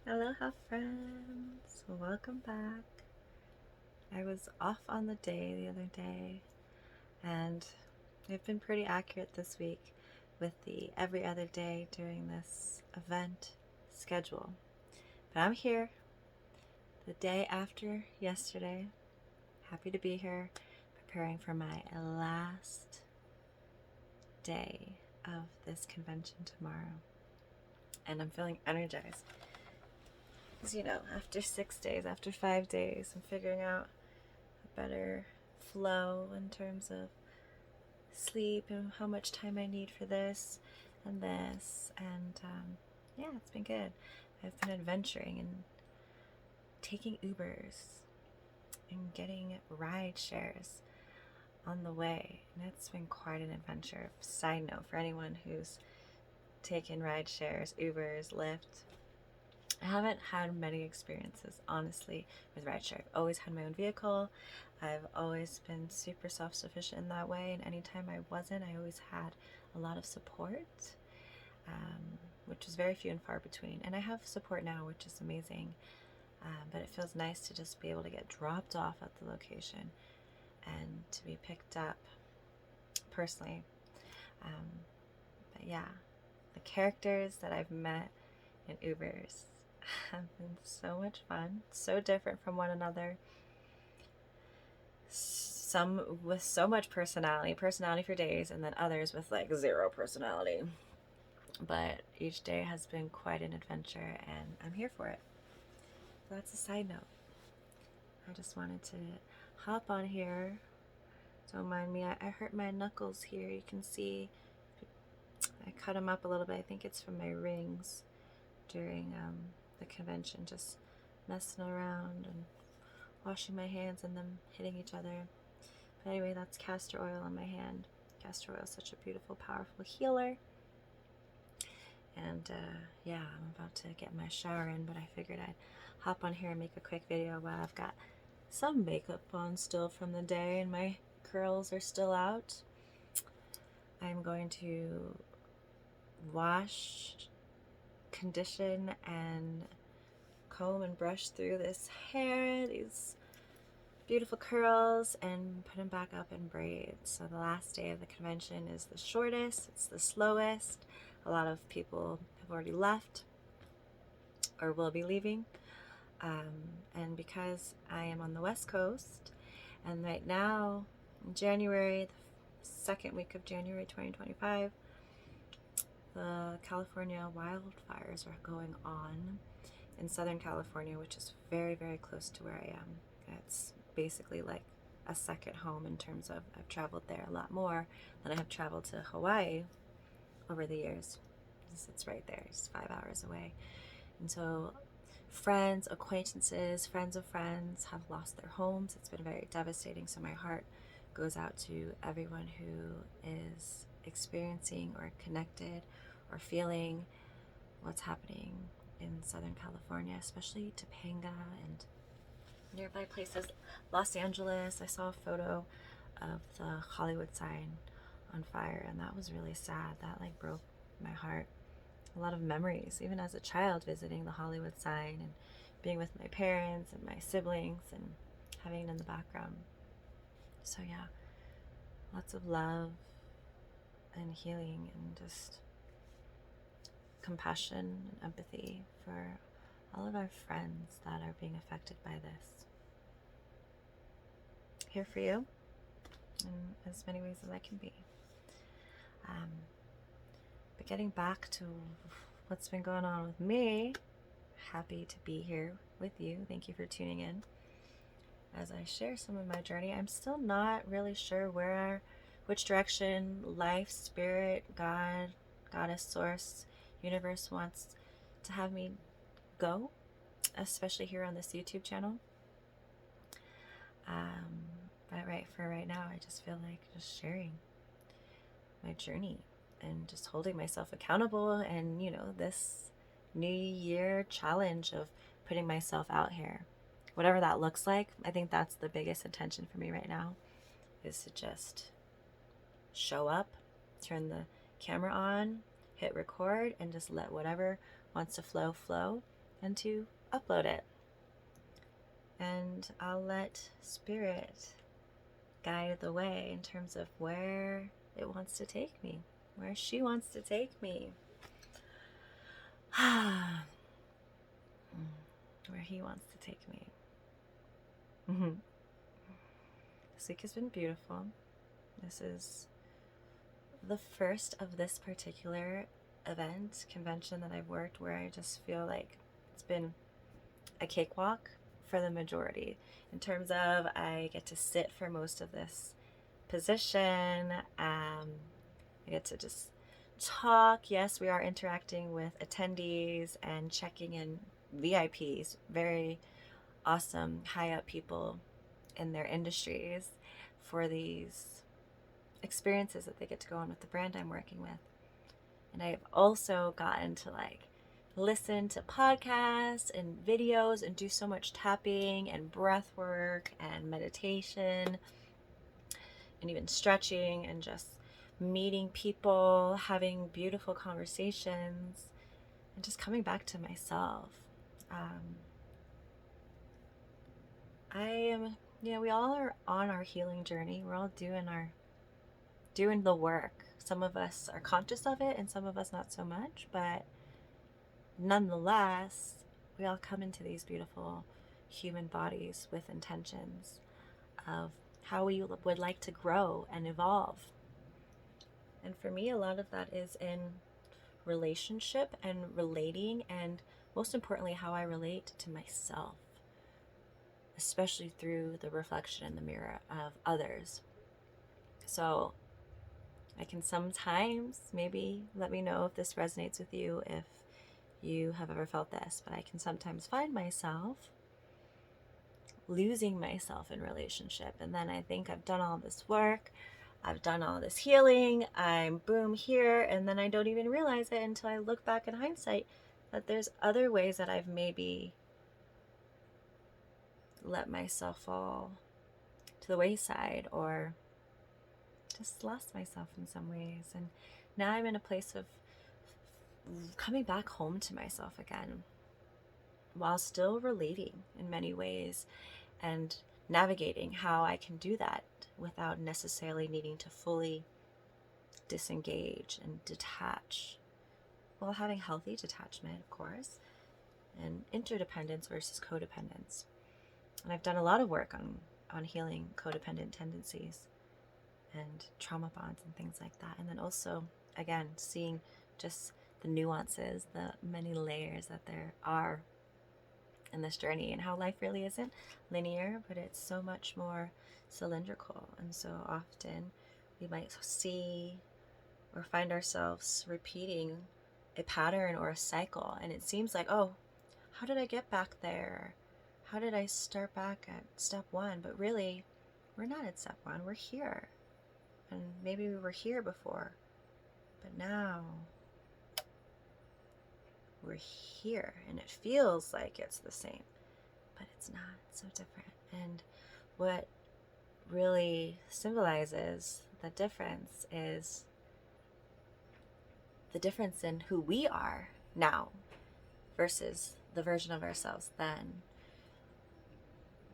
Aloha friends, welcome back. I was off on the day the other day and I've been pretty accurate this week with the every other day during this event schedule. But I'm here the day after yesterday, happy to be here, preparing for my last day of this convention tomorrow. And I'm feeling energized. Because, after 6 days, after 5 days, I'm figuring out a better flow in terms of sleep and how much time I need for this and this. And yeah, it's been good. I've been adventuring and taking Ubers and getting ride shares on the way. And it's been quite an adventure. Side note for anyone who's taken ride shares, Ubers, Lyft, I haven't had many experiences, honestly, with rideshare. I've always had my own vehicle. I've always been super self-sufficient in that way, and anytime I wasn't, I always had a lot of support, which is very few and far between. And I have support now, which is amazing, but it feels nice to just be able to get dropped off at the location and to be picked up personally. But yeah, the characters that I've met in Ubers have been so much fun, so different from one another. Some with so much personality for days, and then others with like zero personality. But each day has been quite an adventure, and I'm here for it. So that's a side note. I just wanted to hop on here. Don't mind me, I hurt my knuckles here. You can see I cut them up a little bit. I think it's from my rings during the convention, just messing around and washing my hands and them hitting each other. But anyway, that's castor oil on my hand. Castor oil is such a beautiful, powerful healer. And yeah, I'm about to get my shower in, but I figured I'd hop on here and make a quick video while I've got some makeup on still from the day and my curls are still out. I'm going to wash, condition, and comb and brush through this hair, these beautiful curls, and put them back up in braids. So the last day of the convention is the shortest, it's the slowest. A lot of people have already left or will be leaving. And because I am on the West Coast, and right now, in January, the second week of January 2025, the California wildfires are going on in Southern California, which is very, very close to where I am. It's basically like a second home in terms of I've traveled there a lot more than I have traveled to Hawaii over the years. It's right there, it's 5 hours away. And so friends, acquaintances, friends of friends have lost their homes. It's been very devastating. So my heart goes out to everyone who is experiencing or connected or feeling what's happening in Southern California, especially Topanga and nearby places. Los Angeles, I saw a photo of the Hollywood sign on fire, and that was really sad. That like broke my heart. A lot of memories, even as a child, visiting the Hollywood sign and being with my parents and my siblings and having it in the background. So yeah, lots of love and healing and just compassion and empathy for all of our friends that are being affected by this. Here for you in as many ways as I can be. But getting back to what's been going on with me, happy to be here with you. Thank you for tuning in. As I share some of my journey, I'm still not really sure which direction life, spirit, God, goddess, source, universe wants to have me go, especially here on this YouTube channel. But right now, I just feel like just sharing my journey and just holding myself accountable, and this new year challenge of putting myself out here, whatever that looks like. I think that's the biggest intention for me right now, is to just show up, turn the camera on, hit record, and just let whatever wants to flow, and to upload it. And I'll let Spirit guide the way in terms of where it wants to take me, where she wants to take me. Where he wants to take me. This week has been beautiful. This is the first of this particular convention that I've worked where I just feel like it's been a cakewalk for the majority. In terms of, I get to sit for most of this position. I get to just talk. Yes, we are interacting with attendees and checking in VIPs, very awesome high up people in their industries, for these experiences that they get to go on with the brand I'm working with. And I've also gotten to listen to podcasts and videos and do so much tapping and breath work and meditation and even stretching and just meeting people, having beautiful conversations, and just coming back to myself. We all are on our healing journey. We're all doing the work. Some of us are conscious of it and some of us not so much, but nonetheless, we all come into these beautiful human bodies with intentions of how we would like to grow and evolve. And for me, a lot of that is in relationship and relating, and most importantly, how I relate to myself, especially through the reflection in the mirror of others. So I can sometimes, maybe let me know if this resonates with you, if you have ever felt this, but I can sometimes find myself losing myself in relationship. And then I think I've done all this work, I've done all this healing, I'm boom here, and then I don't even realize it until I look back in hindsight that there's other ways that I've maybe let myself fall to the wayside or just lost myself in some ways. And now I'm in a place of coming back home to myself again, while still relating in many ways and navigating how I can do that without necessarily needing to fully disengage and detach, while having healthy detachment, of course, and interdependence versus codependence. And I've done a lot of work on healing codependent tendencies and trauma bonds and things like that. And then also, again, seeing just the nuances, the many layers that there are in this journey, and how life really isn't linear, but it's so much more cylindrical. And so often we might see or find ourselves repeating a pattern or a cycle, and it seems like, oh, how did I get back there? How did I start back at step one? But really, we're not at step one, we're here. And maybe we were here before, but now we're here, and it feels like it's the same, but it's not. It's so different. And what really symbolizes the difference is the difference in who we are now versus the version of ourselves then.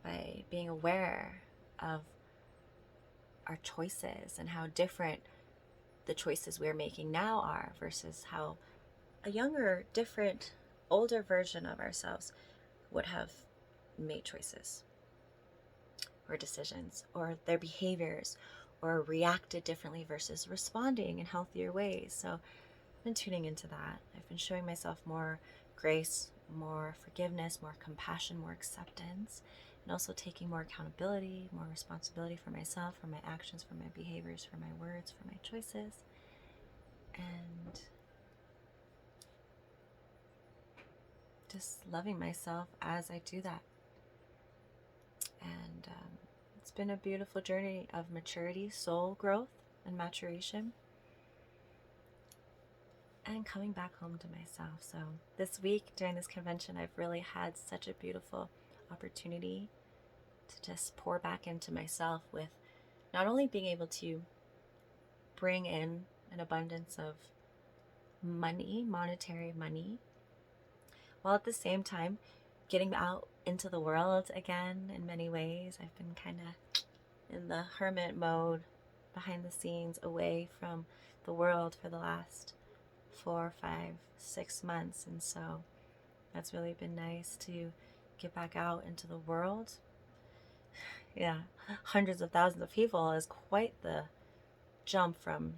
By being aware of our choices and how different the choices we're making now are versus how a younger, different, older version of ourselves would have made choices or decisions, or their behaviors, or reacted differently versus responding in healthier ways. So I've been tuning into that. I've been showing myself more grace, more forgiveness, more compassion, more acceptance, and also taking more accountability, more responsibility for myself, for my actions, for my behaviors, for my words, for my choices. And just loving myself as I do that. And it's been a beautiful journey of maturity, soul growth, and maturation, and coming back home to myself. So this week during this convention, I've really had such a beautiful opportunity to just pour back into myself, with not only being able to bring in an abundance of money, monetary money, while at the same time getting out into the world again in many ways. I've been kind of in the hermit mode, behind the scenes, away from the world for the last 4, 5, 6 months. And so that's really been nice to get back out into the world. Yeah, hundreds of thousands of people is quite the jump from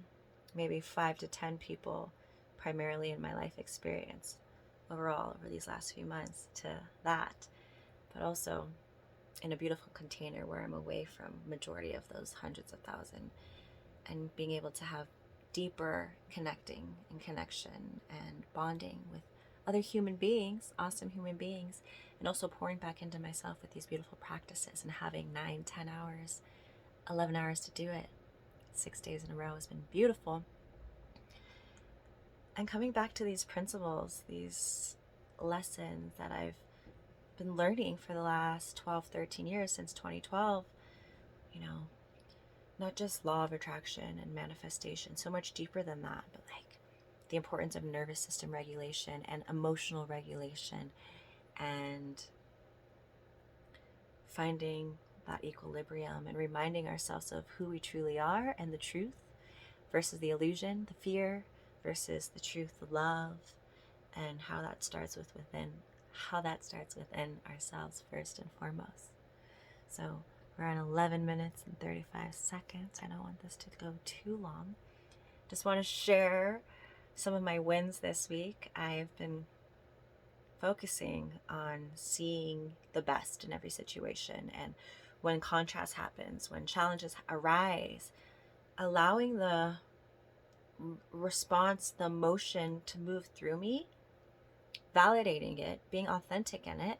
maybe 5 to 10 people, primarily in my life experience overall over these last few months, to that. But also in a beautiful container where I'm away from majority of those hundreds of thousands, and being able to have deeper connecting and connection and bonding with other human beings, awesome human beings, and also pouring back into myself with these beautiful practices and having 9, 10 hours, 11 hours to do it 6 days in a row has been beautiful. And coming back to these principles, these lessons that I've been learning for the last 12, 13 years, since 2012, not just law of attraction and manifestation, so much deeper than that, but like the importance of nervous system regulation and emotional regulation, and finding that equilibrium and reminding ourselves of who we truly are and the truth versus the illusion, the fear versus the truth, the love, and how that starts within ourselves first and foremost. So we're on 11 minutes and 35 seconds. I don't want this to go too long. Just want to share some of my wins this week. I've been focusing on seeing the best in every situation, and when contrast happens, when challenges arise, allowing the response, the emotion to move through me, validating it, being authentic in it,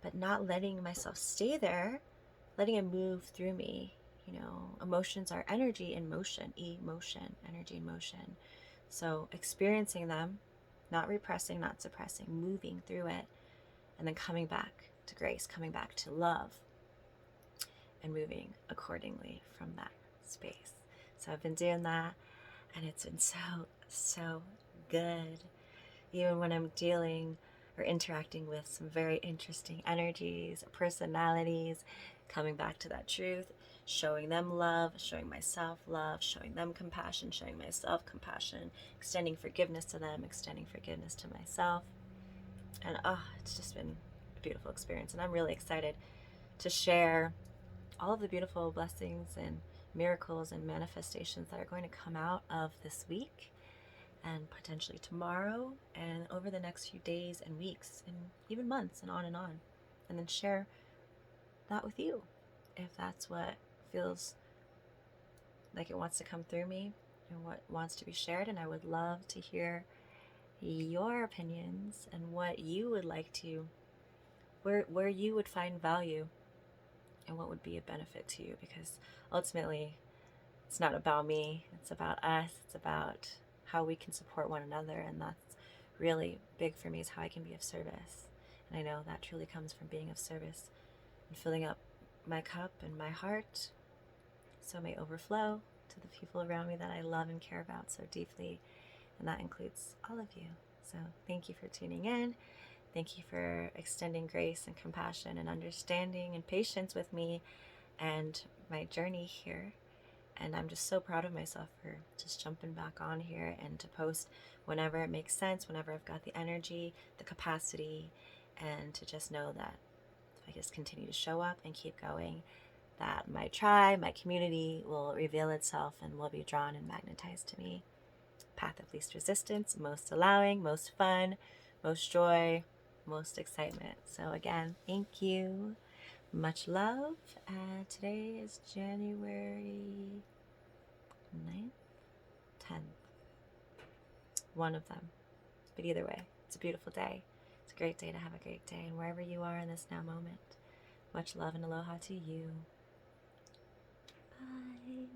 but not letting myself stay there, letting it move through me. Emotions are energy in motion, energy in motion. So experiencing them, not repressing, not suppressing, moving through it, and then coming back to grace, coming back to love, and moving accordingly from that space. So I've been doing that, and it's been so good. Even when I'm dealing or interacting with some very interesting energies, personalities, coming back to that truth, showing them love, showing myself love, showing them compassion, showing myself compassion, extending forgiveness to them, extending forgiveness to myself. And it's just been a beautiful experience. And I'm really excited to share all of the beautiful blessings and miracles and manifestations that are going to come out of this week, and potentially tomorrow, and over the next few days and weeks and even months, and on, and then share that with you if that's what feels like it wants to come through me and what wants to be shared. And I would love to hear your opinions and what you would like to, where you would find value and what would be a benefit to you, because ultimately it's not about me, it's about us, it's about how we can support one another. And that's really big for me, is how I can be of service. And I know that truly comes from being of service and filling up my cup and my heart so it may overflow to the people around me that I love and care about so deeply. And that includes all of you. So thank you for tuning in. Thank you for extending grace and compassion and understanding and patience with me and my journey here. And I'm just so proud of myself for just jumping back on here and to post whenever it makes sense, whenever I've got the energy, the capacity, and to just know that if I just continue to show up and keep going, that my tribe, my community will reveal itself and will be drawn and magnetized to me. Path of least resistance, most allowing, most fun, most joy, most excitement. So again, thank you. Much love. Today is January 9th, 10th. One of them. But either way, it's a beautiful day. It's a great day to have a great day. And wherever you are in this now moment, much love and aloha to you. Bye.